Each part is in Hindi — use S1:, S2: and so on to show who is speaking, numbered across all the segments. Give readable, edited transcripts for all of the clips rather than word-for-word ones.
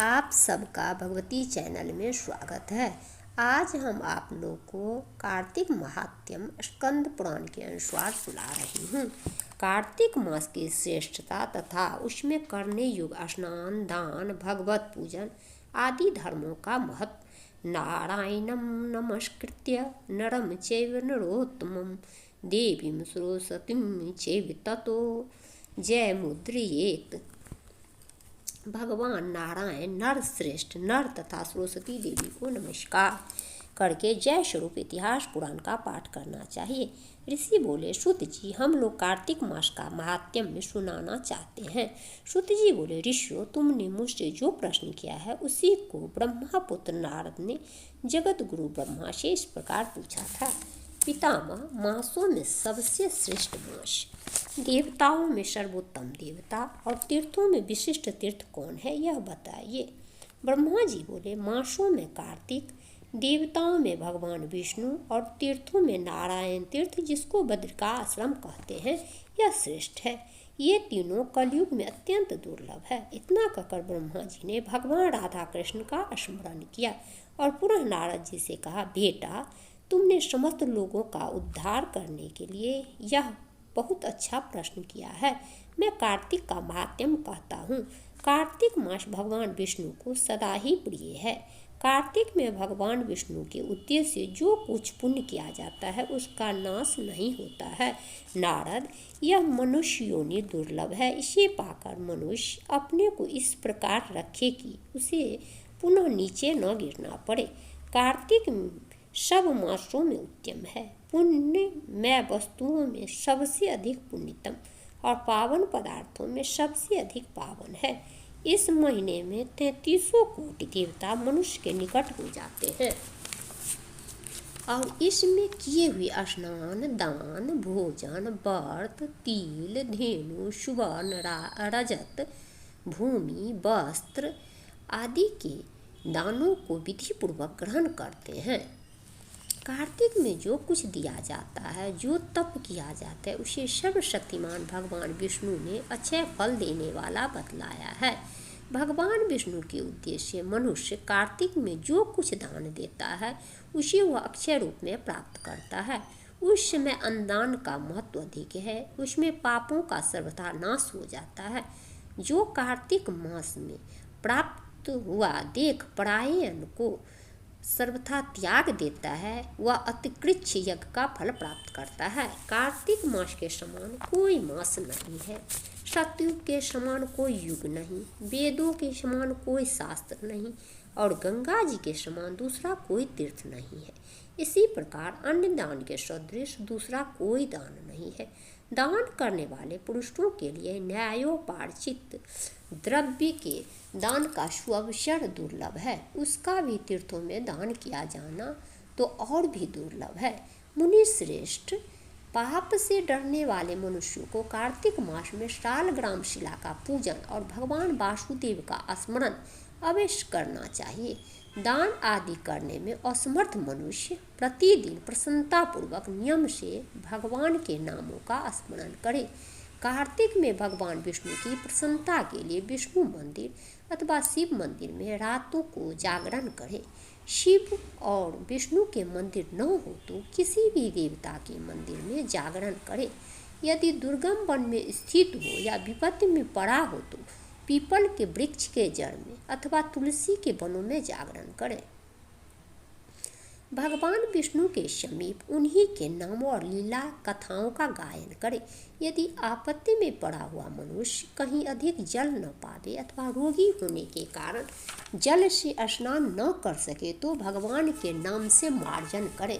S1: आप सबका भगवती चैनल में स्वागत है। आज हम आप लोग को कार्तिक महात्म्य स्कंद पुराण के अनुसार सुना रही हूँ। कार्तिक मास की श्रेष्ठता तथा उसमें करने योग्य स्नान, दान, भगवत पूजन आदि धर्मों का महत्व। नारायणं नमस्कृत्य नरं चैव नरोत्तमं देवीं सरस्वतीं चैव ततो जयमुद्रयेत्। भगवान नारायण नर श्रेष्ठ नर तथा सरस्वती देवी को नमस्कार करके जय स्वरूप इतिहास पुराण का पाठ करना चाहिए। ऋषि बोले, सूत जी, हम लोग कार्तिक मास का महात्म्य सुनाना चाहते हैं। सूत जी बोले, ऋषियों, तुमने मुझसे जो प्रश्न किया है उसी को ब्रह्मा पुत्र नारद ने जगत गुरु ब्रह्मा से इस प्रकार पूछा था। पितामह, मासों में सबसे श्रेष्ठ मास, देवताओं में सर्वोत्तम देवता और तीर्थों में विशिष्ट तीर्थ कौन है, यह बताइए। ब्रह्मा जी बोले, मासों में कार्तिक, देवताओं में भगवान विष्णु और तीर्थों में नारायण तीर्थ, जिसको बद्रिका आश्रम कहते हैं, यह श्रेष्ठ है। ये तीनों कलयुग में अत्यंत दुर्लभ है। इतना कहकर ब्रह्मा जी ने भगवान राधा कृष्ण का स्मरण किया और पुनः नारद जी से कहा, बेटा, तुमने समस्त लोगों का उद्धार करने के लिए यह बहुत अच्छा प्रश्न किया है। मैं कार्तिक का महात्म्य कहता हूँ। कार्तिक मास भगवान विष्णु को सदा ही प्रिय है। कार्तिक में भगवान विष्णु के उद्देश्य से जो कुछ पुण्य किया जाता है उसका नाश नहीं होता है। नारद, यह मनुष्य योनि दुर्लभ है। इसे पाकर मनुष्य अपने को इस प्रकार रखे कि उसे पुनः नीचे न गिरना पड़े। कार्तिक सब मासों में उत्तम है। पुण्यमय वस्तुओं में सबसे अधिक पुण्यतम और पावन पदार्थों में सबसे अधिक पावन है। इस महीने में 33 कोटि देवता मनुष्य के निकट हो जाते हैं और इसमें किए हुए स्नान, दान, भोजन, व्रत, तिल, धेनु, सुवर्ण, रजत, भूमि, वस्त्र आदि के दानों को विधि पूर्वक ग्रहण करते हैं। कार्तिक में जो कुछ दिया जाता है, जो तप किया जाता है, उसे सर्वशक्तिमान भगवान विष्णु ने अक्षय फल देने वाला बतलाया है। भगवान विष्णु के उद्देश्य से मनुष्य कार्तिक में जो कुछ दान देता है उसे वह अक्षय रूप में प्राप्त करता है। उस समय अन्नदान का महत्व अधिक है। उसमें पापों का सर्वथा नाश हो जाता है। जो कार्तिक मास में प्राप्त हुआ देख पराये अन्न को सर्वथा त्याग देता है, वह अतिकृच्छ यज्ञ का फल प्राप्त करता है। कार्तिक मास के समान कोई मास नहीं है। सतयुग के समान कोई युग नहीं, वेदों के समान कोई शास्त्र नहीं और गंगा जी के समान दूसरा कोई तीर्थ नहीं है। इसी प्रकार अन्य दान के सदृश दूसरा कोई दान नहीं है। दान करने वाले पुरुषों के लिए न्यायोपार्जित द्रव्य के दान का सुअवसर दुर्लभ है। उसका भी तीर्थों में दान किया जाना तो और भी दुर्लभ है। मुनि श्रेष्ठ, पाप से डरने वाले मनुष्यों को कार्तिक मास में शालग्राम शिला का पूजन और भगवान वासुदेव का स्मरण अवश्य करना चाहिए। दान आदि करने में असमर्थ मनुष्य प्रतिदिन प्रसन्नतापूर्वक नियम से भगवान के नामों का स्मरण करे। कार्तिक में भगवान विष्णु की प्रसन्नता के लिए विष्णु मंदिर अथवा शिव मंदिर में रातों को जागरण करें। शिव और विष्णु के मंदिर न हो तो किसी भी देवता के मंदिर में जागरण करें। यदि दुर्गम वन में स्थित हो या विपत्ति में पड़ा हो तो पीपल के वृक्ष के जड़ में अथवा तुलसी के वनों में जागरण करें। भगवान विष्णु के समीप उन्हीं के नामों और लीला कथाओं का गायन करें। यदि आपत्ति में पड़ा हुआ मनुष्य कहीं अधिक जल न पावे अथवा रोगी होने के कारण जल से स्नान न कर सके तो भगवान के नाम से मार्जन करें।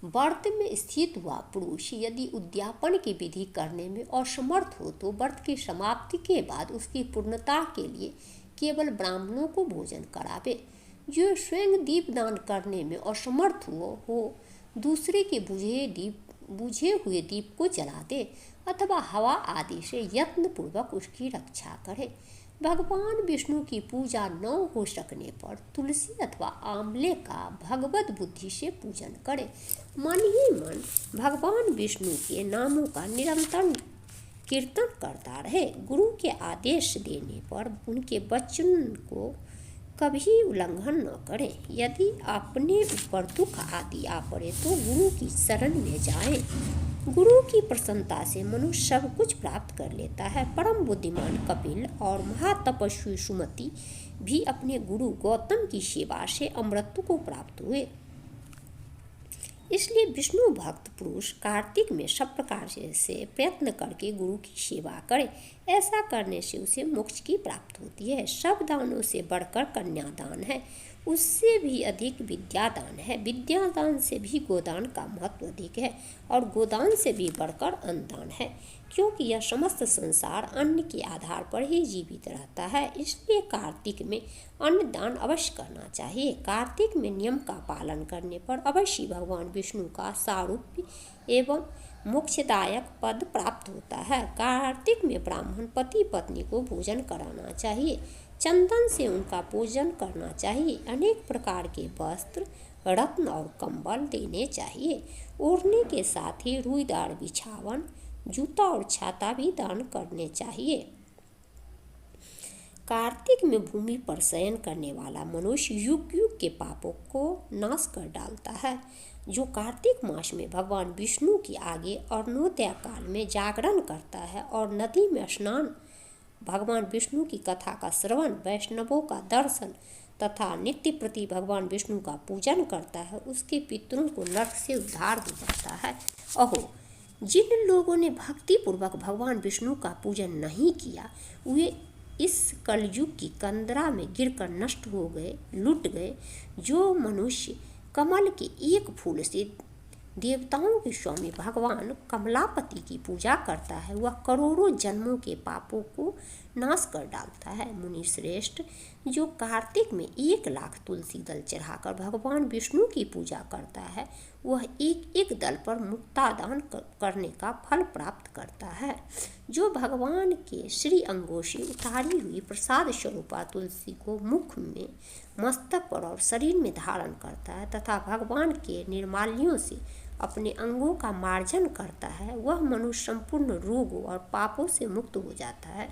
S1: व्रत में स्थित हुआ पुरुष यदि उद्यापन की विधि करने में असमर्थ हो तो व्रत की समाप्ति के बाद उसकी पूर्णता के लिए केवल ब्राह्मणों को भोजन करावे। जो स्वयं दीप दान करने में असमर्थ हो दूसरे के बुझे हुए दीप को जला दे अथवा हवा आदि से यत्न पूर्वक उसकी रक्षा करे। भगवान विष्णु की पूजा न हो सकने पर तुलसी अथवा आंवले का भगवत बुद्धि से पूजन करे। मन ही मन भगवान विष्णु के नामों का निरंतर कीर्तन करता रहे। गुरु के आदेश देने पर उनके वचन को कभी उल्लंघन न करें। यदि अपने ऊपर दुख आदि आ पड़े तो गुरु की शरण में जाएं। गुरु की प्रसन्नता से मनुष्य सब कुछ प्राप्त कर लेता है। परम बुद्धिमान कपिल और महातपस्वी सुमति भी अपने गुरु गौतम की सेवा से अमृत को प्राप्त हुए। इसलिए विष्णु भक्त पुरुष कार्तिक में सब प्रकार से प्रयत्न करके गुरु की सेवा करे। ऐसा करने से उसे मोक्ष की प्राप्ति होती है। सब दानों से बढ़कर कन्यादान है, उससे भी अधिक विद्यादान है। विद्यादान से भी गोदान का महत्व अधिक है और गोदान से भी बढ़कर अन्नदान है, क्योंकि यह समस्त संसार अन्न के आधार पर ही जीवित रहता है। इसलिए कार्तिक में अन्नदान अवश्य करना चाहिए। कार्तिक में नियम का पालन करने पर अवश्य भगवान विष्णु का सारूप्य एवं मोक्षदायक पद प्राप्त होता है। कार्तिक में ब्राह्मण पति पत्नी को भोजन कराना चाहिए, चंदन से उनका पूजन करना चाहिए। अनेक प्रकार के वस्त्र, रत्न और कंबल देने चाहिए। ओढ़ने के साथ ही रुईदार बिछावन, जूता और छाता भी दान करने चाहिए। कार्तिक में भूमि पर शयन करने वाला मनुष्य युग युग के पापों को नाश कर डालता है। जो कार्तिक मास में भगवान विष्णु के आगे अरुणोदय काल में जागरण करता है और नदी में स्नान, भगवान विष्णु की कथा का श्रवण, वैष्णवों का दर्शन तथा नित्य प्रति भगवान विष्णु का पूजन करता है, उसके पितरों को नरक से उद्धार हो जाता है। अहो, जिन लोगों ने भक्ति पूर्वक भगवान विष्णु का पूजन नहीं किया, वे इस कलयुग की कंदरा में गिरकर नष्ट हो गए, लुट गए। जो मनुष्य कमल के एक फूल से देवताओं के स्वामी भगवान कमलापति की पूजा करता है, वह करोड़ों जन्मों के पापों को नाश कर डालता है। मुनि श्रेष्ठ, जो कार्तिक में 1,00,000 तुलसी दल चढ़ाकर भगवान विष्णु की पूजा करता है, वह एक एक दल पर मुक्तादान करने का फल प्राप्त करता है। जो भगवान के श्री अंगों से उतारी हुई प्रसाद स्वरूपा तुलसी को मुख में, मस्तक पर और शरीर में धारण करता है तथा भगवान के निर्माल्यों से अपने अंगों का मार्जन करता है, वह मनुष्य संपूर्ण रोगों और पापों से मुक्त हो जाता है।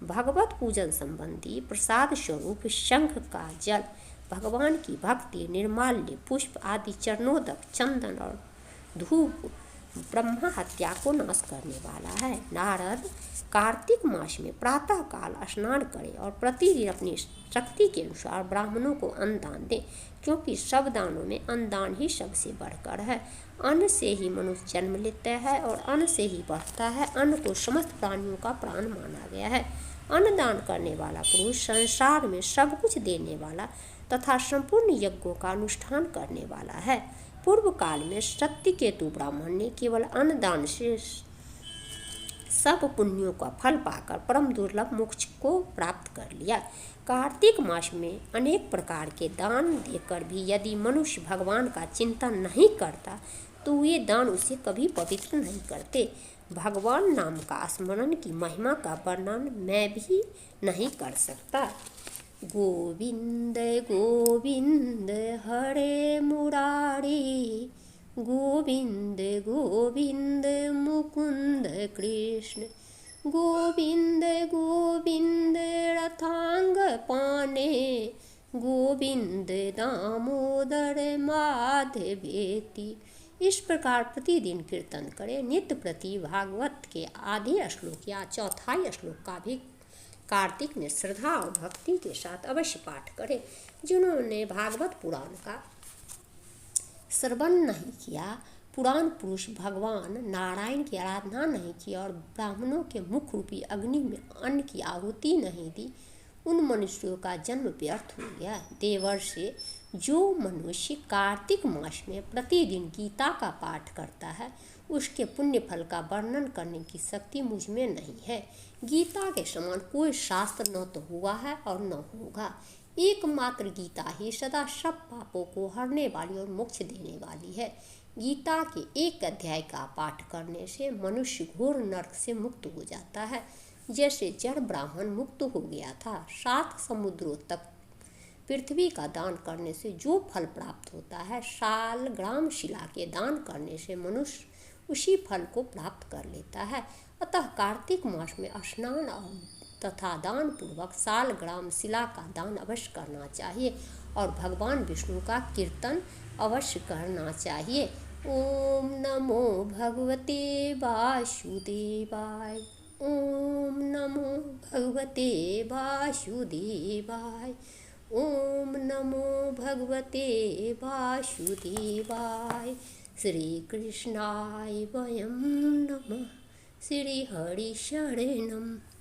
S1: भगवत पूजन संबंधी प्रसाद स्वरूप शंख का जल, भगवान की भक्ति, निर्माल्य, पुष्प आदि चरणोदक, चंदन और धूप ब्रह्मा हत्या को नाश करने वाला है। नारद कार्तिक मास में प्रातः काल स्नान करें और प्रतिदिन अपनी शक्ति के अनुसार ब्राह्मणों को अन्नदान दें, क्योंकि सब दानों में अन्नदान ही सबसे बढ़कर है। अन्न से ही मनुष्य जन्म लेता है और अन्न से ही बढ़ता है। अन्न को समस्त प्राणियों का प्राण माना गया है। अन्नदान करने वाला पुरुष संसार में सब कुछ देने वाला तथा संपूर्ण यज्ञों का अनुष्ठान करने वाला है। पूर्व काल में सत्यकेतु ब्राह्मण ने केवल अन्नदान से सब पुण्यों का फल पाकर परम दुर्लभ मोक्ष को प्राप्त कर लिया। कार्तिक मास में अनेक प्रकार के दान देकर भी यदि मनुष्य भगवान का चिंतन नहीं करता तो ये दान उसे कभी पवित्र नहीं करते। भगवान नाम का स्मरण की महिमा का वर्णन मैं भी नहीं कर सकता। गोविंद गोविंद हरे मुरारी, गोविंद गोविंद मुकुंद कृष्ण, गोविंद गोविंद रथांग पाने, गोविंद दामोदर माधवेति। इस प्रकार प्रतिदिन कीर्तन करें। नित्य प्रति भागवत के आधे श्लोक या चौथाई श्लोक का भी कार्तिक में श्रद्धा और भक्ति के साथ अवश्य पाठ करें। जिन्होंने भागवत पुराण का श्रवण नहीं किया, पुराण पुरुष भगवान नारायण की आराधना नहीं की और ब्राह्मणों के मुख रूपी अग्नि में अन्न की आहुति नहीं दी, उन मनुष्यों का जन्म व्यर्थ हो गया। देवर्षि, जो मनुष्य कार्तिक मास में प्रतिदिन गीता का पाठ करता है, उसके पुण्य फल का वर्णन करने की शक्ति मुझ में नहीं है। गीता के समान कोई शास्त्र न तो हुआ है और न होगा। एकमात्र गीता ही सदा सब पापों को हरने वाली और मोक्ष देने वाली है। गीता के एक अध्याय का पाठ करने से मनुष्य घोर नरक से मुक्त हो जाता है, जैसे जड़ ब्राह्मण मुक्त हो गया था। 7 समुद्रों तक पृथ्वी का दान करने से जो फल प्राप्त होता है, साल ग्राम शिला के दान करने से मनुष्य उसी फल को प्राप्त कर लेता है। अतः कार्तिक मास में स्नान तथा दान पूर्वक सालग्राम शिला का दान अवश्य करना चाहिए और भगवान विष्णु का कीर्तन अवश्य करना चाहिए। ओम नमो भगवते वासुदेवाय। ओम नमो भगवते वासुदेवाय। ओम नमो भगवते वासुदेवाय। श्री कृष्णाय वयं नमः। श्री हरि शरणं।